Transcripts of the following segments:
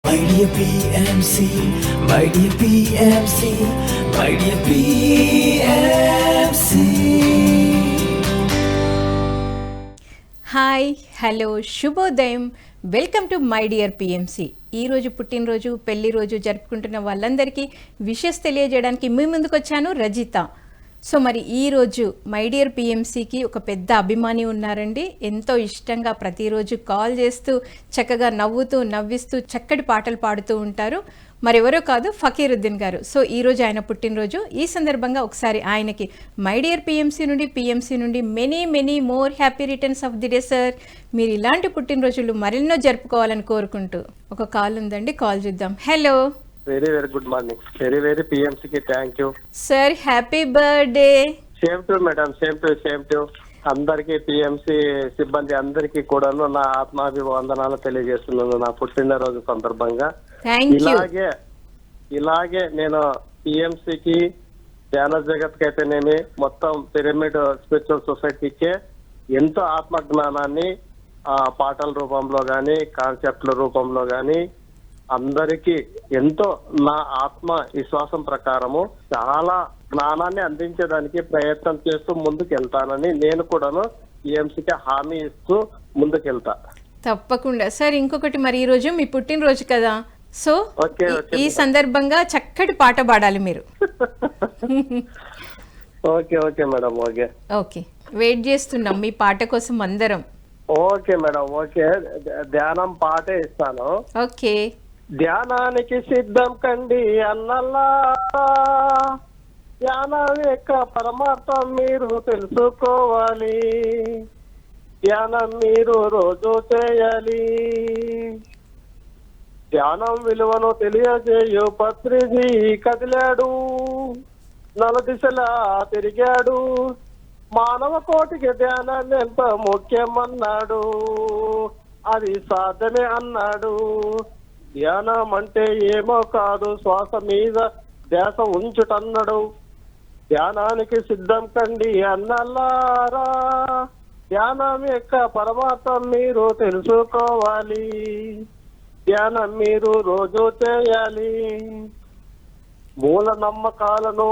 My dear PMC, my dear PMC, my dear PMC. Hi hello శుభోదయం, welcome to my dear PMC. ఈరోజు పుట్టినరోజు పెళ్లి రోజు జరుపుకుంటున్న వాళ్ళందరికీ విషెస్ తెలియజేయడానికి మీ ముందుకు వచ్చాను, రజిత. సో మరి ఈరోజు మై డియర్ పిఎంసికి ఒక పెద్ద అభిమాని ఉన్నారండి. ఎంతో ఇష్టంగా ప్రతిరోజు కాల్ చేస్తూ చక్కగా నవ్వుతూ నవ్విస్తూ చక్కటి పాటలు పాడుతూ ఉంటారు. మరెవరో కాదు, ఫకీరుద్దీన్ గారు. సో ఈరోజు ఆయన పుట్టినరోజు. ఈ సందర్భంగా ఒకసారి ఆయనకి మై డియర్ పిఎంసి నుండి many many more happy returns of the day sir. మీరు ఇలాంటి పుట్టినరోజులు మరెన్నో జరుపుకోవాలని కోరుకుంటూ ఒక కాల్ ఉందండి, కాల్ చూద్దాం. Hello, very good morning. Very PMC కి thank you sir. Happy birthday. Same to madam, same to అందరికి పిఎంసి సిబ్బంది అందరికి కూడాను నా ఆత్మాభివందనాలు తెలియజేస్తున్నాను నా పుట్టినరోజు సందర్భంగా. ఇలాగే నేను పిఎంసికి, ధ్యాన జగత్ కి అయితేనేమి, మొత్తం పిరమిడ్ స్పిరిచువల్ సొసైటీకి ఎంతో ఆత్మజ్ఞానాన్ని పాటల రూపంలో గాని కాన్సెప్ట్ల రూపంలో గాని అందరికి ఎంతో నా ఆత్మ విశ్వాసం ప్రకారము చాలా జ్ఞానాన్ని అందించడానికి ప్రయత్నం చేస్తూ ముందుకు వెళ్తానని నేను కూడాను పిఎంసికి హామీ ఇస్తూ ముందుకెళ్తా. తప్పకుండా సార్. ఇంకొకటి, మరి ఈ రోజు మీ పుట్టినరోజు కదా, సో ఈ సందర్భంగా చక్కటి పాట పాడాలి మీరు. Okay madam. ఓకే, వెయిట్ చేస్తున్నాం మీ పాట కోసం అందరం. ఓకే మేడం, ధ్యానం పాటే ఇస్తాను. ఓకే. ధ్యానానికి సిద్ధం కండి అన్నల్లా, ధ్యానం యొక్క పరమార్థం మీరు తెలుసుకోవాలి, ధ్యానం మీరు రోజు చేయాలి, ధ్యానం విలువను తెలియజేయు పత్రిజీ కదిలాడు, నలుదిశలా తిరిగాడు, మానవ కోటికి ధ్యానం ఎంత ముఖ్యమన్నాడు, అది సాధనే అన్నాడు. ధ్యానం అంటే ఏమో కాదు, శ్వాస మీద ధ్యాస ఉంచుటన్నాడు. ధ్యానానికి సిద్ధం కండి అన్నల్లారా, ధ్యానం యొక్క పరమార్థం మీరు తెలుసుకోవాలి, ధ్యానం మీరు రోజు చేయాలి. మూల నమ్మకాలను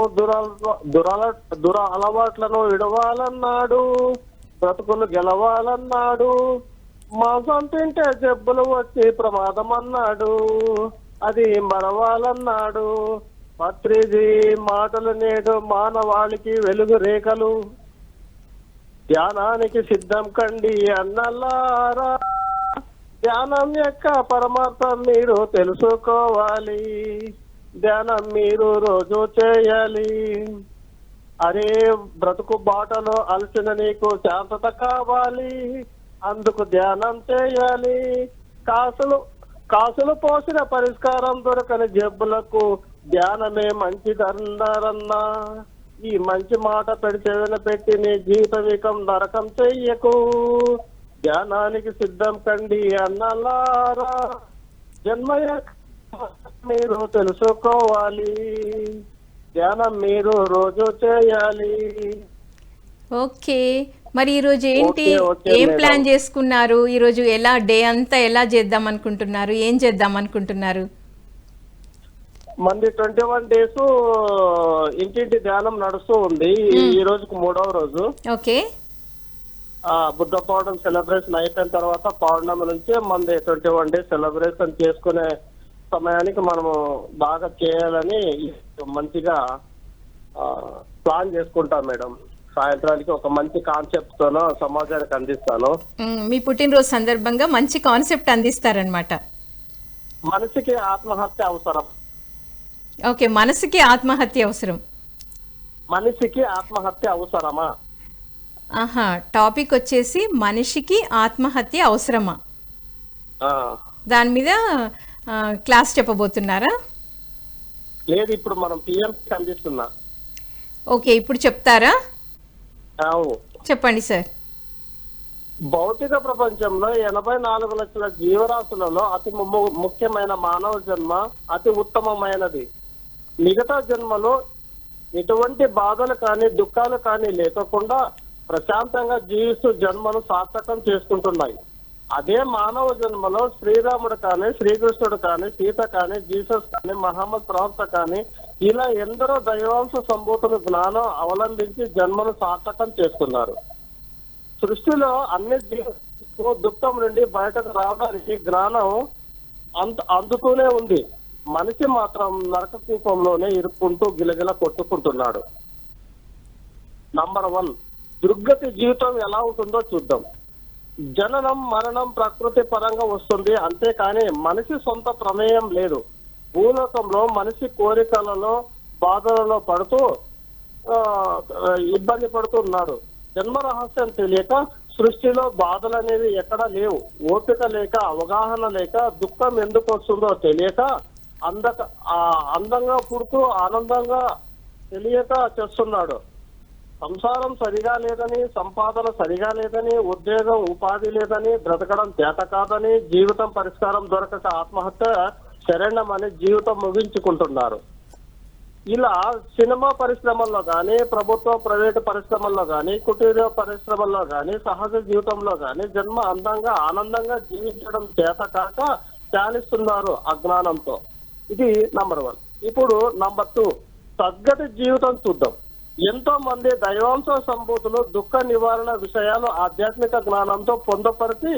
దుర అలవాట్లను విడవాలన్నాడు, బ్రతుకులు గెలవాలన్నాడు, మాంసం తింటే జబ్బులు వచ్చి ప్రమాదం అన్నాడు, అది మరవాలన్నాడు. పత్రిజీ మాటలు నేడు మానవాళికి వెలుగు రేఖలు, ధ్యానానికి సిద్ధం కండి అన్నల్లారా, ధ్యానం యొక్క పరమార్థం మీరు తెలుసుకోవాలి, ధ్యానం మీరు రోజు చేయాలి. అరే బ్రతుకు బాటలో అలసిన నీకు శాంతత కావాలి, అందుకు ధ్యానం చేయాలి. కాసులు పోసిన పరిష్కారం దొరకని జబ్బులకు ధ్యానమే మంచిదన్నారన్నా. ఈ మంచి మాట చెవిన పెట్టి నీ జీవితం నరకం చెయ్యకు, ధ్యానానికి సిద్ధం కండి అన్నలారా, జన్మ మీరు తెలుసుకోవాలి, ధ్యానం మీరు రోజు చేయాలి. ఓకే, మరి ఈరోజు ఏంటి, ఏం ప్లాన్ చేసుకున్నారు? ఈరోజు ఎలా డే అంతా ఎలా చేద్దాం అనుకుంటున్నారు, ఏం చేద్దాం అనుకుంటున్నారు? మంది 21 days ఇంటింటి ధ్యానం నడుస్తూ ఉంది. ఈ రోజుకు 3వ రోజు. ఓకే. బుద్ధ పౌర్ణమి సెలబ్రేషన్ అయిపోయిన తర్వాత పౌర్ణమి నుంచి మంది 21 days సెలబ్రేషన్ చేసుకునే సమయానికి మనము బాగా చేయాలని మంచిగా ప్లాన్ చేసుకుంటాం మేడం. సాయంత్రానికి ఒక మంచి కాన్సెప్ట్ తోనో సమాజానికి అందిస్తాను. మీ పుట్టినరోజు సందర్భంగా మంచి కాన్సెప్ట్ అందిస్తారనమాట. మనిషికి ఆత్మహత్య అవసరం. ఓకే, మనసుకి ఆత్మహత్య అవసరం. మనిషికి ఆత్మహత్య అవసరమా? ఆహా, టాపిక్ వచ్చేసి మనిషికి ఆత్మహత్య అవసరమా, దాని మీద క్లాస్ చెప్పబోతున్నారా? లేదు, ఇప్పుడు మనం పిఎంసి అందిస్తున్నా. ఓకే, ఇప్పుడు చెప్తారా? చెప్పండి సార్. భౌతిక ప్రపంచంలో 84 లక్షల జీవరాశులలో అతి ముఖ్యమైన మానవ జన్మ అతి ఉత్తమమైనది. మిగతా జన్మలో ఎటువంటి బాధలు కానీ దుఃఖాలు కానీ లేకుండా ప్రశాంతంగా జీవిస్తూ జన్మను సార్థకం చేసుకుంటున్నాయి. అదే మానవ జన్మలో శ్రీరాముడు కానీ, శ్రీకృష్ణుడు కానీ, సీత కానీ, జీసస్ కానీ, మహమ్మద్ ప్రవక్త కానీ ఇలా ఎందరో దైవాంశ సంభూతుల జ్ఞానం అవలంబించి జన్మను సార్థకం చేసుకున్నారు. సృష్టిలో అన్ని జీవులకు దుఃఖం నుండి బయటకు రావడానికి జ్ఞానం అందుతూనే ఉంది. మనిషి మాత్రం నరక కూపంలోనే ఇరుక్కుంటూ గిలగిల కొట్టుకుంటున్నాడు. నంబర్ 1, దుర్గతి జీవితం ఎలా ఉంటుందో చూద్దాం. జననం మరణం ప్రకృతి పరంగా వస్తుంది, అంతేకాని మనిషి సొంత ప్రమేయం లేదు. భూలోకంలో మనిషి కోరికలలో బాధలలో పడుతూ ఇబ్బంది పడుతున్నాడు. జన్మ రహస్యం తెలియక సృష్టిలో బాధలు అనేవి ఎక్కడా లేవు. ఓపిక లేక, అవగాహన లేక, దుఃఖం ఎందుకు వస్తుందో తెలియక అందంగా పుడుతూ ఆనందంగా తెలియక చేస్తున్నాడు. సంసారం సరిగా లేదని, సంపాదన సరిగా లేదని, ఉద్యోగం ఉపాధి లేదని, బ్రతకడం చేత కాదని, జీవితం పరిష్కారం దొరకక ఆత్మహత్య శరణమని జీవితం ముగించుకుంటున్నారు. ఇలా సినిమా పరిశ్రమల్లో కానీ, ప్రభుత్వ ప్రైవేటు పరిశ్రమల్లో కానీ, కుటీర పరిశ్రమల్లో కానీ, సహజ జీవితంలో కానీ జన్మ అందంగా ఆనందంగా జీవించడం చేత కాక ధ్యానిస్తున్నారు అజ్ఞానంతో. ఇది నంబర్ 1. ఇప్పుడు నంబర్ 2, సద్గతి జీవితం చూద్దాం. ఎంతో మంది దైవాంశ సంభూతులు దుఃఖ నివారణ విషయాలు ఆధ్యాత్మిక జ్ఞానంతో పొందపరిచి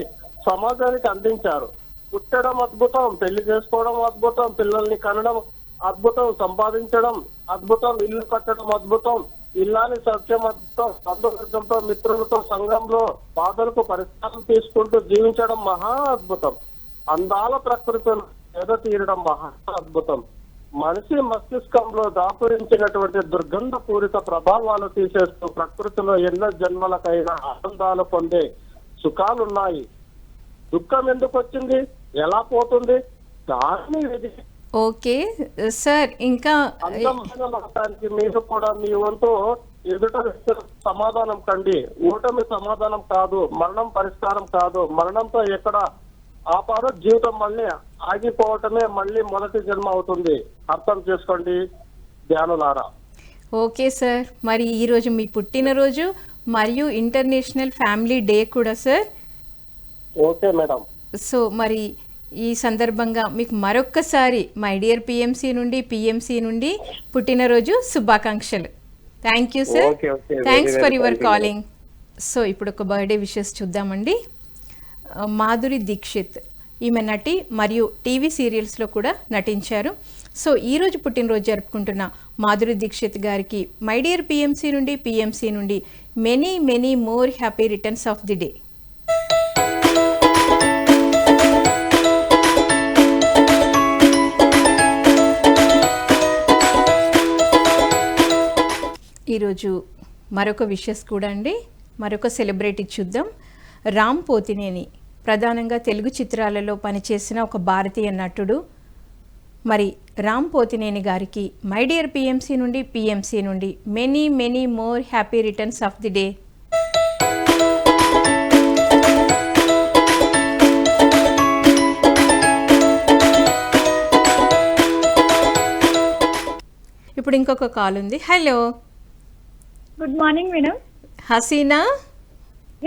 సమాజానికి అందించారు. పుట్టడం అద్భుతం, పెళ్లి చేసుకోవడం అద్భుతం, పిల్లల్ని కనడం అద్భుతం, సంపాదించడం అద్భుతం, ఇల్లు కట్టడం అద్భుతం, ఇల్లాని సత్యం అద్భుతం, బంధువర్గంతో మిత్రులతో సంఘంలో బాధలకు పరిష్కారం తీసుకుంటూ జీవించడం మహా అద్భుతం. అందాల ప్రకృతిని ఎద తీరడం మహా అద్భుతం. మనిషి మస్తిష్కంలో దాపురించినటువంటి దుర్గంధ పూరిత ప్రభావాలు తీసేస్తూ ప్రకృతిలో ఎన్నో జన్మలకైనా ఆనందాలు పొందే సుఖాలున్నాయి. దుఃఖం ఎందుకు వచ్చింది, ఎలా పోతుంది, దాన్ని ఓకే సార్. ఇంకా అందమైన మీరు కూడా మీ వంతు ఎదుట సమాధానం కండి. ఓటమి సమాధానం కాదు, మరణం పరిష్కారం కాదు. మరణంతో ఎక్కడ ఆపారో జీవితం మళ్ళీ ఆగిపోవటమే మళ్ళీ మొదటి జన్మ అవుతుంది. అర్థం చేసుకోండి ధ్యానులారా. ఓకే సార్, మరి ఈరోజు మీ పుట్టినరోజు మరియు ఇంటర్నేషనల్ ఫ్యామిలీ డే కూడా సార్. Okay madam. సో మరి ఈ సందర్భంగా మీకు మరొక్కసారి మై డియర్ పిఎంసి నుండి పుట్టినరోజు శుభాకాంక్షలు. Thank you sir. Thanks for your calling. So ఇప్పుడు ఒక బర్త్డే విషెస్ చూద్దామండి. మాధురి దీక్షిత్, ఈమె నటి మరియు టీవీ సీరియల్స్లో కూడా నటించారు. సో ఈరోజు పుట్టినరోజు జరుపుకుంటున్న మాధురి దీక్షిత్ గారికి మై డియర్ పిఎంసి నుండి many many more happy returns of the day. ఈరోజు మరొక విషెస్ కూడా అండి, మరొక సెలబ్రిటీ చూద్దాం. రామ్ పోతినేని ప్రధానంగా తెలుగు చిత్రాలలో పనిచేసిన ఒక భారతీయ నటుడు. మరి రామ్ పోతినేని గారికి మై డియర్ పిఎంసి నుండి many many more happy returns of the day. ఇప్పుడు ఇంకొక కాల్ ఉంది. Hello, good morning madam. Haseena.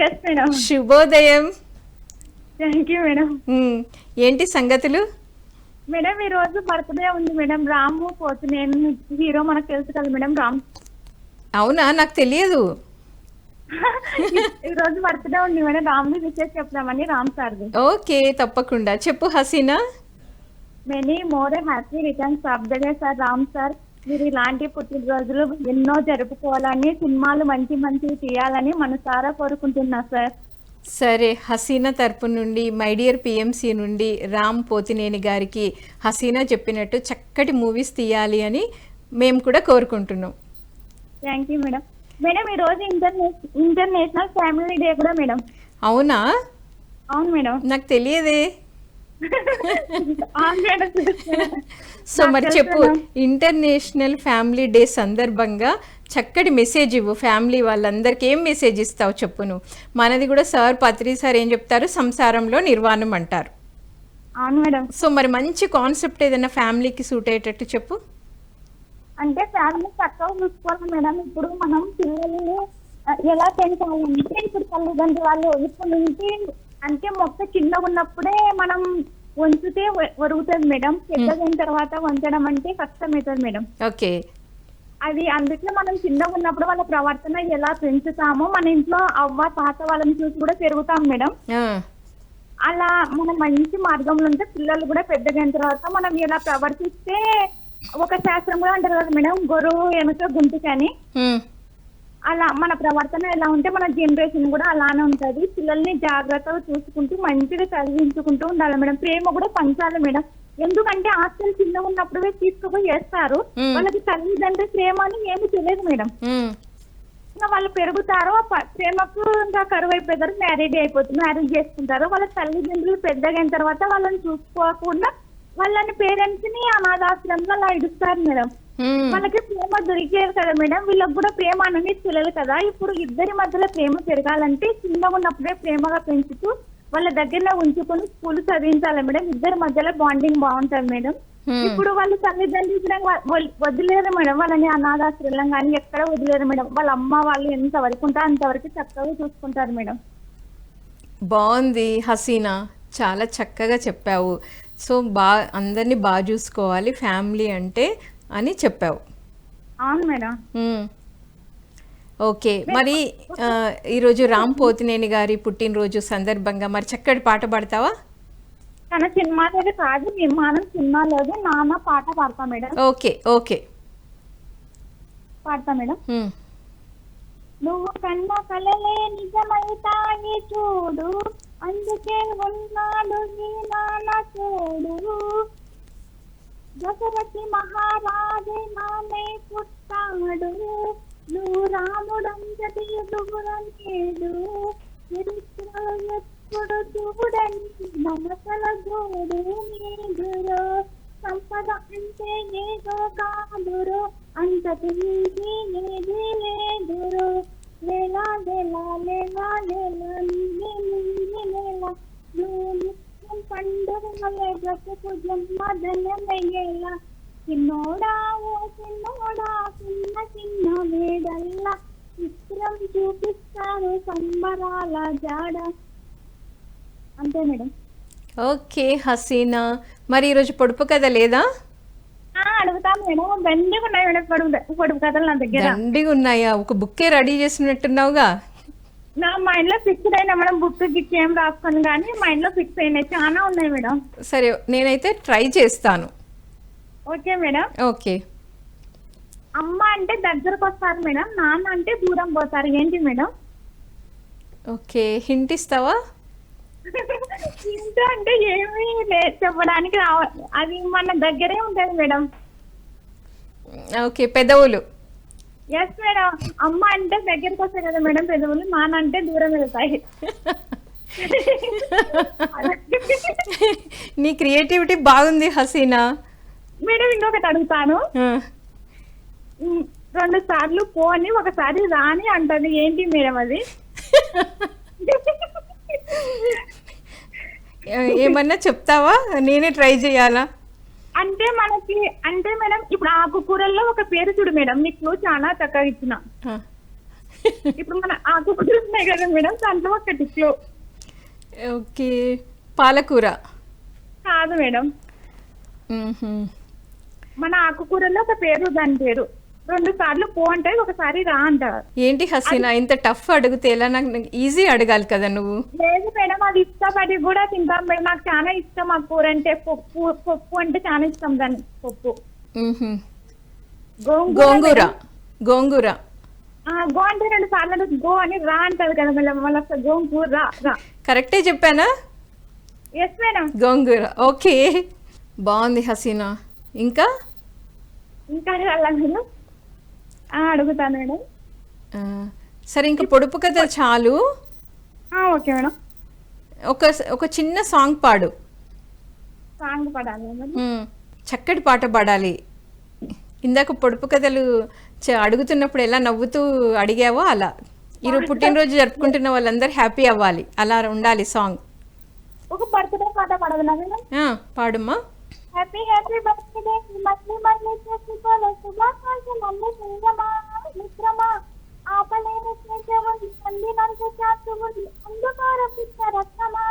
Yes madam. శుభోదయం. Thank you madam. ఏంటి సంగతులు? మేడం ఈ రోజు బర్త్డే ఉంది మేడం. రాము పోతినేని హీరో మనకు తెలుసు కదా మేడం, రామ్. అవునా, నాకు తెలియదు. ఈ రోజు బర్త్డే ఉంది మేడం, రామ్ని విషెస్ చెప్తామని రామ్ సార్ది. ఓకే, తప్పకుండా చెప్పు Haseena. Many more happy returns of the day sir. Ram sir, మీరు ఇలాంటి పుట్టినరోజులు ఎన్నో జరుపుకోవాలని, సినిమాలు మంచి మంచివి తీయాలని మనసారా కోరుకుంటున్నా సార్. సరే, హసీనా తరపు నుండి మై డియర్ పిఎంసి నుండి రామ్ పోతినేని గారికి హసీనా చెప్పినట్టు చక్కటి మూవీస్ తీయాలి అని మేము కూడా కోరుకుంటున్నాం. Thank you madam. మేడం ఈ రోజు ఇంటర్నేషనల్ ఫ్యామిలీ డే కూడా మేడం. అవునా? అవును మేడం. నాకు తెలియదే. సో మరి చెప్పు, ఇంటర్నేషనల్ ఫ్యామిలీ డే సందర్భంగా చక్కటి మెసేజ్ ఇవ్వు ఫ్యామిలీ వాళ్ళందరికీ. ఏం మెసేజ్ ఇస్తావు చెప్పు నువ్వు. మనది కూడా సార్ పత్రి సార్ ఏం చెప్తారు, సంసారంలో నిర్వాణం అంటారు. అవును మేడం. సో మరి మంచి కాన్సెప్ట్ ఏదైనా ఫ్యామిలీకి సూట్ అయ్యేటట్టు చెప్పు. అంటే ఫ్యామిలీ చక్కగా చూసుకోవాలి మేడం. ఇప్పుడు మనం పిల్లల్ని ఎలా పెంచాలంటే, ఇప్పుడు తల్లిదండ్రులు వాళ్ళు ఇప్పుడు నుంచి అంటే మొక్క చిన్నగా ఉన్నప్పుడే మనం వంచితే ఒరుగుతుంది మేడం. పెద్దదైన తర్వాత వంచడం అంటే కష్టమవుతుంది మేడం. ఓకే. అది అందుకే మనం చిన్నగా ఉన్నప్పుడు వాళ్ళ ప్రవర్తన ఎలా పెంచుతామో మన ఇంట్లో అవ్వ తాత వాళ్ళని చూసి కూడా పెరుగుతాం మేడం. ఆ, అలా మనం మంచి మార్గంలో ఉంటే పిల్లలు కూడా పెద్దగా అయిన తర్వాత మనం ఎలా ప్రవర్తిస్తే ఒక శాస్త్రం కూడా అంటారు కదా మేడం, గొరువు వెనుక గుంటికని. ఉమ్, అలా మన ప్రవర్తన ఎలా ఉంటే మన జనరేషన్ కూడా అలానే ఉంటది. పిల్లల్ని జాగ్రత్తగా చూసుకుంటూ మంచిగా చదివించుకుంటూ ఉండాలి మేడం. ప్రేమ కూడా పంచాలి మేడం. ఎందుకంటే హాస్టల్ చిన్నగా ఉన్నప్పుడే తీసుకుపోయి చేస్తారు. వాళ్ళకి తల్లిదండ్రి ప్రేమ అని ఏమి తెలియదు మేడం. ఉమ్, ఇంకా వాళ్ళు పెరుగుతారు, ప్రేమకు ఇంకా కరువు అయిపోతారు, మ్యారేజ్ చేసుకుంటారు. వాళ్ళ తల్లిదండ్రులు పెద్దగా అయిన తర్వాత వాళ్ళని చూసుకోకుండా వాళ్ళని పేరెంట్స్ ని అనాథాశ్రమంలో అలా ఇడుస్తారు మేడం. ఉమ్, వాళ్ళకి ప్రేమ దొరికేది కదా మేడం, వీళ్ళకి కూడా ప్రేమ అనేది తెలియదు కదా. ఇప్పుడు ఇద్దరి మధ్యలో ప్రేమ పెరగాలంటే చిన్నగా ఉన్నప్పుడే ప్రేమగా పెంచుతూ వాళ్ళ దగ్గర ఉంచుకొని స్కూల్ చదివించాలి మేడం. ఇద్దరి మధ్యలో బాండింగ్ బాగుంటుంది మేడం. ఇప్పుడు వాళ్ళు తల్లిదండ్రులు కూడా వదిలేరు మేడం, వాళ్ళని అనాథాశ్రమం కానీ ఎక్కడ వదిలేరు మేడం. వాళ్ళ అమ్మ వాళ్ళు ఎంత వరకు ఉంటే అంతవరకు చక్కగా చూసుకుంటారు మేడం. బాగుంది హసీనా, చాలా చక్కగా చెప్పావు. సో అందరినీ బాగా చూసుకోవాలి ఫ్యామిలీ అంటే అని చెప్పావు. అవును మేడం. ఓకే, మరి ఈరోజు రామ్ పోతినేని గారి పుట్టినరోజు సందర్భంగా మరి చక్కటి పాట పాడతావా? తన సినిమాలోది కాదు, నిర్మాణం సినిమాలోది నాన్న పాట పాడతా మేడం. ఓకే ఓకే, పాడతా మేడం. నువ్వు కన్న కలలే నిజమైతాయి చూడు, అందుకే ఉన్నాడు ఈ నాన్న చూడు. దశరథి మహారాజే నానే పుట్టాడు, నువ్వు రాముడంతటి ఎదుగురనేడు. చరిత్రలో ఎప్పుడు చూడని మమతల గోడు నీదురో, సంపద అంటే ఏదో కాదురో, అంతటి నీది ఏది లేదురో. లేలా లేలా లేలా లేలా నీది నీది లేలా, నువ్వు నిత్యం పండుగలే బ్రతుకు జన్మదనమయ్యేలా. చిన్నోడా ఓ చిన్నోడా చిన్న చిన్న వేడల్లా, చిత్రం చూపిస్తాను సంబరాల జాడ. అంతే మేడం. ఓకే హసీనా, మరి ఈరోజు పొడుపు కథ లేదా? అడుగుతాను మేడం. దండిగా ఉన్నాయి మేడం పొడుపు కథలు నా దగ్గర. దండిగా ఉన్నాయా? ఒక బుక్కే రెడీ చేసినట్టున్నావుగా. నా మైండ్ లో ఫిక్స్ అయినా మేడం, బుక్ గిక్ ఏం రాసుకొని కానీ మైండ్ లో ఫిక్స్ అయినాయి, చాలా ఉన్నాయి మేడం. సరే, నేనైతే ట్రై చేస్తాను. Okay madam. ఓకే. అమ్మ అంటే దగ్గరకు వస్తారు మేడం, నాన్న అంటే దూరం పోతారు, ఏంటి మేడం? ఓకే, హింట్ ఇస్తావా? ఇంట్లో అంటే ఏమీ చెప్పడానికి అది మన దగ్గరే ఉంటది మేడం. ఓకే, పెదవులు. Yes madam. అమ్మ అంటే దగ్గరకు వస్తాయి కదా మేడం పెదవులు, నాన్న అంటే దూరం వెళ్తాయి. నీ క్రియేటివిటీ బాగుంది హసీనా. మేడం ఇంకొకటి అడుగుతాను. 2 సార్లు పో అని ఒకసారి రాని అంటది, ఏంటి మేడం అది? ఏమన్నా చెప్తావా? నేనే ట్రై చేయాలా? అంటే మనకి అంటే మేడం ఇప్పుడు ఆకుకూరల్లో ఒక పేరు చూడు మేడం, నీకు చాలా చక్కగా ఇచ్చిన. ఇప్పుడు మన ఆకుకూరలు ఉన్నాయి కదా మేడం, దాంట్లో ఒకటి క్లో. ఓకే, పాలకూర కాదు మేడం. మన ఆకుకూరల్లో ఒక పేరు, దాని పేరు. 2 సార్లు పో అంటే ఒకసారి రా అంటారు. ఏంటి హసీనా, ఇంత టఫ్ అడిగితే ఎలా? నాకు ఈజీ అడగాలి కదా నువ్వు. లేదు మేడం, అది ఇష్టపడి కూడా తింటాం మేడం. నాకు చాలా ఇష్టం ఆ కూర అంటే. పప్పు అంటే చాలా ఇష్టం, దాని పప్పు. గోంగూర. గోంగూర గో అంటే 2 సార్లు గో అని రా అంటారు కదా మేడం, మళ్ళీ గోంగూర రా. కరెక్టే చెప్పానా? Yes madam. గోంగూర. ఓకే, బాగుంది హసీనా. ఇంకా ఇంకా మేడం అడుగుతాను మేడం. సరే, ఇంకా పొడుపు కథ చాలు. Okay madam. ఒక చిన్న సాంగ్ పాడు. సాంగ్ పాడాలి మేడం. చక్కటి పాట పాడాలి. ఇందాక పొడుపు కథలు అడుగుతున్నప్పుడు ఎలా నవ్వుతూ అడిగావో అలా ఈరోజు పుట్టినరోజు జరుపుకుంటున్న వాళ్ళందరూ హ్యాపీ అవ్వాలి, అలా ఉండాలి సాంగ్. ఒక బర్త్డే పాట పాడగలనా మేడం? పాడమ్మా. హ్యాపీ హ్యాపీ బర్త్డే మళ్ళీ మళ్ళీ చేసుకోలే శుభాకాంక్షలు అన్ని మిత్రమా, ఆపలేని స్వేచ్ఛ ఉంది, అందినంత శాంతి ఉంది, అందుకోరపిచ్చ రక్తమా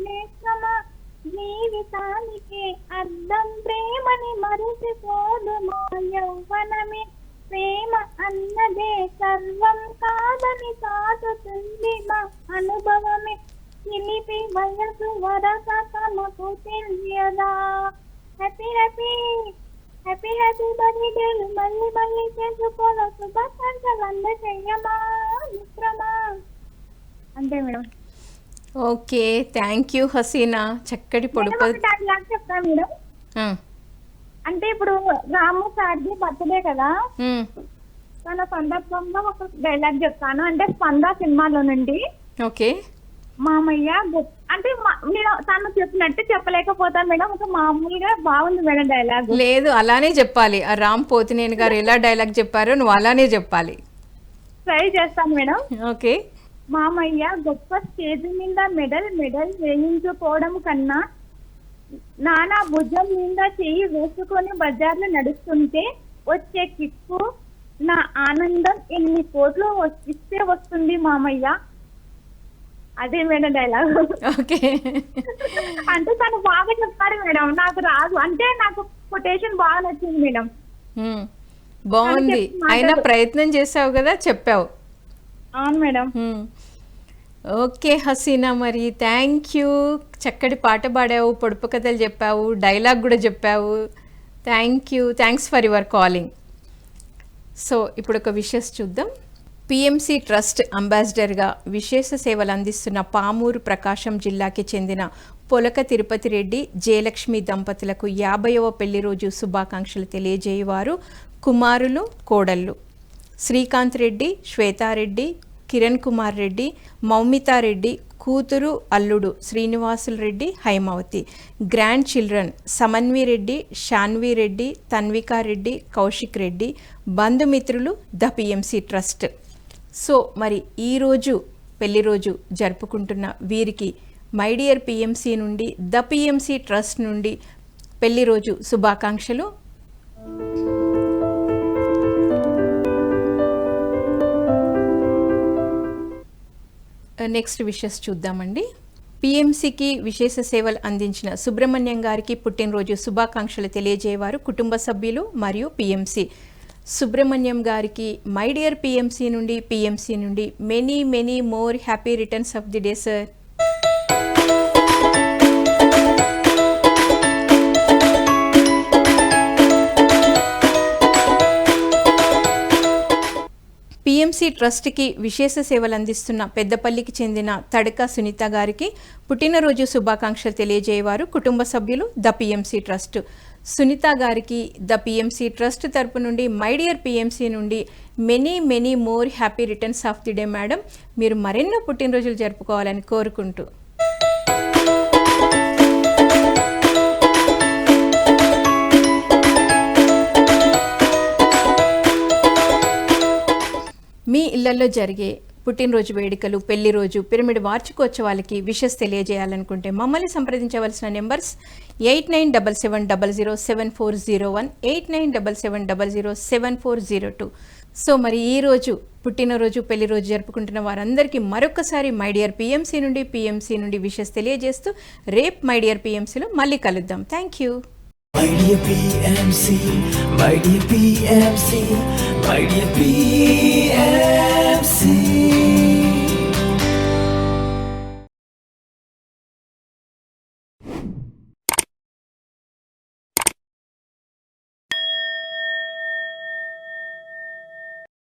నేత్రమా, జీవితానికి అర్థం ప్రేమని మరిచిపోదు మా యౌవనమే, ప్రేమ అన్నదే సర్వం కాదని చాటుతుంది మా అనుభవమే, చిలిపి వయసు వరస తమకు తెలియదా, హ్యాపీ హ్యాపీ హ్యాపీ హ్యాపీ బర్త్డేలు మళ్ళీ మళ్ళీ చేసుకోవాలి, శుభాకాంక్షలు అందజేయమా మిత్రమా. అంతే madam. Okay, thank you Haseena. చక్కటి పొడుపు. చెప్తాను మేడం. అంటే ఇప్పుడు రాము సార్ది బర్త్డే కదా, తన సందర్భంగా ఒక డైలాగ్ చెప్తాను. అంటే స్పంద సినిమాలో నుండి. ఓకే. మామయ్య అంటే నేను తను చెప్పినట్టు చెప్పలేకపోతాను మేడం, ఒక మామూలుగా బాగుంది మేడం డైలాగ్. లేదు, అలానే చెప్పాలి. ఆ రామ్ పోతినేని గారు ఎలా డైలాగ్ చెప్పారో నువ్వు అలానే చెప్పాలి. ట్రై చేస్తాను మేడం. ఓకే. మామయ్య గొప్ప స్టేజ్ మీద మెడల్ వేయించుకోవడం కన్నా నానా భుజం మీద చెయ్యి వేసుకొని బజార్లో నడుస్తుంటే వచ్చే కిక్కు, నా ఆనందం ఎన్ని కోట్లు ఇస్తే వస్తుంది మామయ్య. అదే మేడం డైలాగ్. ఓకే. అంటే తను బాగా చెప్పారు మేడం, నాకు రాదు. అంటే నాకు కొటేషన్ బాగా నచ్చింది మేడం. బాగుంది, అయినా ప్రయత్నం చేసావు కదా, చెప్పావు. అవును మేడం. ఓకే హసీనా, మరి థ్యాంక్ యూ. చక్కటి పాట పాడావు, పొడుపు కథలు చెప్పావు, డైలాగ్ కూడా చెప్పావు. Thank you, thanks for your calling. So ఇప్పుడు ఒక విషెస్ చూద్దాం. పిఎంసి ట్రస్ట్ అంబాసిడర్గా విశేష సేవలు అందిస్తున్న పామూరు ప్రకాశం జిల్లాకి చెందిన పొలక తిరుపతి రెడ్డి జయలక్ష్మి దంపతులకు 50వ పెళ్లి రోజు శుభాకాంక్షలు తెలియజేయవారు కుమారులు కోడళ్ళు శ్రీకాంత్ రెడ్డి, శ్వేతారెడ్డి, కిరణ్ కుమార్ రెడ్డి, మౌమితారెడ్డి, కూతురు అల్లుడు శ్రీనివాసులు రెడ్డి, హైమావతి. Grand children Samanvi Reddy, Shanvi Reddy, Tanvika Reddy, Kaushik Reddy. బంధుమిత్రులు ద పిఎంసి ట్రస్ట్. సో మరి ఈరోజు పెళ్లి రోజు జరుపుకుంటున్న వీరికి మై డియర్ పిఎంసి నుండి, ద పిఎంసి ట్రస్ట్ నుండి పెళ్లి రోజు శుభాకాంక్షలు. నెక్స్ట్ విషెస్ చూద్దామండి. పిఎంసికి విశేష సేవలు అందించిన సుబ్రహ్మణ్యం గారికి పుట్టినరోజు శుభాకాంక్షలు తెలియజేవారు కుటుంబ సభ్యులు మరియు పిఎంసి. సుబ్రహ్మణ్యం గారికి మై డియర్ పిఎంసి నుండి many many more happy returns of the day sir. PMC ట్రస్ట్కి విశేష సేవలు అందిస్తున్న పెద్దపల్లికి చెందిన తడక సునీత గారికి పుట్టినరోజు శుభాకాంక్షలు తెలియజేయవారు కుటుంబ సభ్యులు ద పిఎంసి ట్రస్ట్. సునీత గారికి ద పిఎంసి ట్రస్ట్ తరపు నుండి మై డియర్ పిఎంసి నుండి many many more happy returns of the day madam. మీరు మరెన్నో పుట్టినరోజులు జరుపుకోవాలని కోరుకుంటూ మీ ఇళ్లలో జరిగే పుట్టినరోజు వేడుకలు, పెళ్లి రోజు, పిరమిడ్ వార్షికోత్సవాలకి విషెస్ తెలియజేయాలనుకుంటే మమ్మల్ని సంప్రదించవలసిన నెంబర్స్ 8977007401, 8977007402. సో మరి ఈరోజు పుట్టినరోజు, పెళ్లి రోజు జరుపుకుంటున్న వారందరికీ మరొకసారి మై డియర్ పిఎంసి నుండి విషెస్ తెలియజేస్తూ రేపు మై డియర్ పిఎంసిలో మళ్ళీ కలుద్దాం. Thank you. My dear PMC, my dear PMC, my dear PMC.